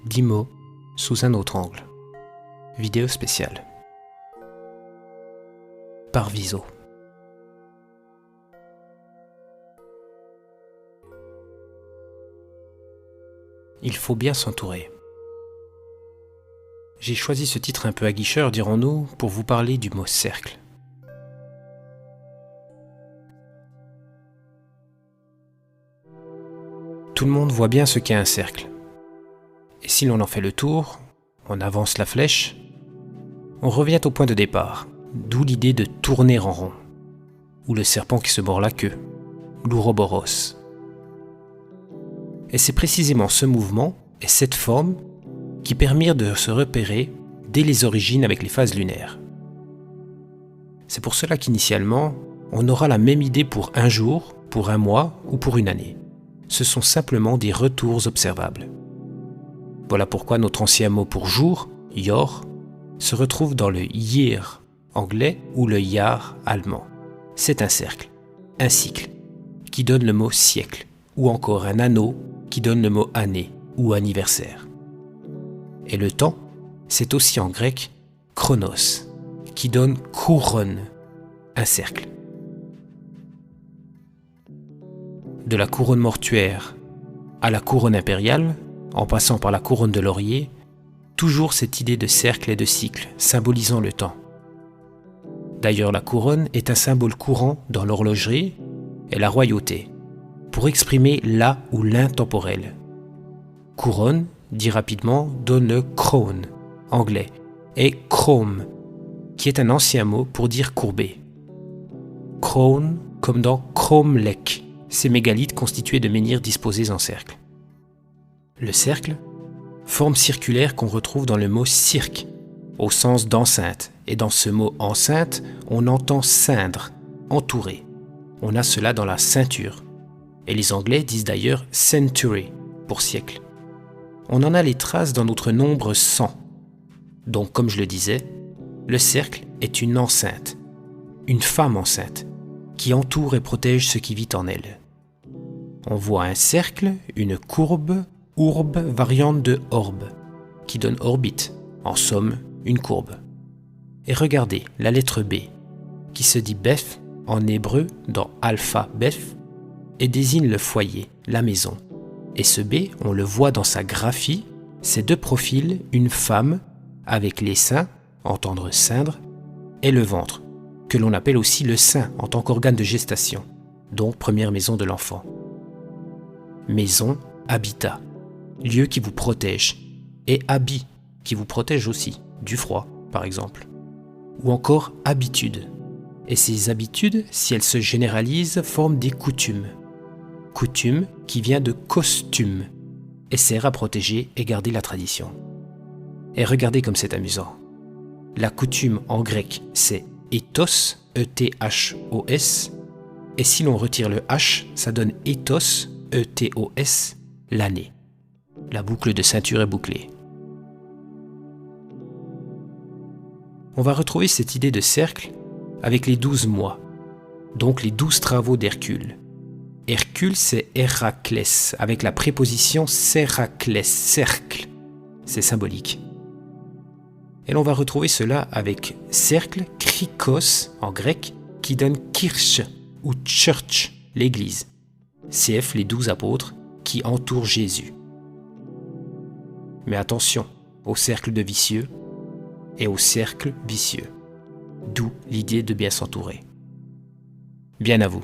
10 mots sous un autre angle. Vidéo spéciale. Par Viso. Il faut bien s'entourer. J'ai choisi ce titre un peu aguicheur, dirons-nous, pour vous parler du mot cercle. Tout le monde voit bien ce qu'est un cercle. Et si l'on en fait le tour, on avance la flèche, on revient au point de départ, d'où l'idée de tourner en rond, ou le serpent qui se mord la queue, l'ouroboros. Et c'est précisément ce mouvement et cette forme qui permirent de se repérer dès les origines avec les phases lunaires. C'est pour cela qu'initialement, on aura la même idée pour un jour, pour un mois ou pour une année. Ce sont simplement des retours observables. Voilà pourquoi notre ancien mot pour jour, yor, se retrouve dans le year anglais ou le jaar allemand. C'est un cercle, un cycle, qui donne le mot siècle, ou encore un anneau qui donne le mot année ou anniversaire. Et le temps, c'est aussi en grec chronos, qui donne couronne, un cercle. De la couronne mortuaire à la couronne impériale, en passant par la couronne de laurier, toujours cette idée de cercle et de cycle, symbolisant le temps. D'ailleurs, la couronne est un symbole courant dans l'horlogerie et la royauté, pour exprimer la ou l'intemporel. Couronne, dit rapidement, donne le crown, anglais, et chrome, qui est un ancien mot pour dire courbé. Crown, comme dans Cromlech, ces mégalithes constitués de menhirs disposés en cercle. Le cercle, forme circulaire qu'on retrouve dans le mot cirque, au sens d'enceinte, et dans ce mot enceinte, on entend ceindre, entourer. On a cela dans la ceinture, et les Anglais disent d'ailleurs century pour siècle. On en a les traces dans notre nombre 100. Donc, comme je le disais, le cercle est une enceinte, une femme enceinte, qui entoure et protège ce qui vit en elle. On voit un cercle, une courbe, ourbe, variante de orbe, qui donne orbite, en somme, une courbe. Et regardez la lettre B, qui se dit Beth en hébreu dans Alpha Beth, et désigne le foyer, la maison. Et ce B, on le voit dans sa graphie, ces deux profils, une femme avec les seins, entendre ceindre, et le ventre, que l'on appelle aussi le sein en tant qu'organe de gestation, donc première maison de l'enfant. Maison, habitat, lieu qui vous protège, et habit, qui vous protège aussi, du froid par exemple, ou encore habitude. Et ces habitudes, si elles se généralisent, forment des coutumes. Coutume qui vient de costume et sert à protéger et garder la tradition. Et regardez comme c'est amusant. La coutume en grec c'est ethos, E-T-H-O-S, et si l'on retire le H, ça donne ethos, E-T-O-S, l'année. La boucle de ceinture est bouclée. On va retrouver cette idée de cercle avec les 12 mois, donc les 12 travaux d'Hercule. Hercule, c'est Héraclès, avec la préposition Sérakles, cercle. C'est symbolique. Et l'on va retrouver cela avec cercle, krikos en grec, qui donne kirche ou church, l'église. CF, les 12 apôtres qui entourent Jésus. Mais attention au cercle de vicieux et au cercle vicieux. D'où l'idée de bien s'entourer. Bien à vous.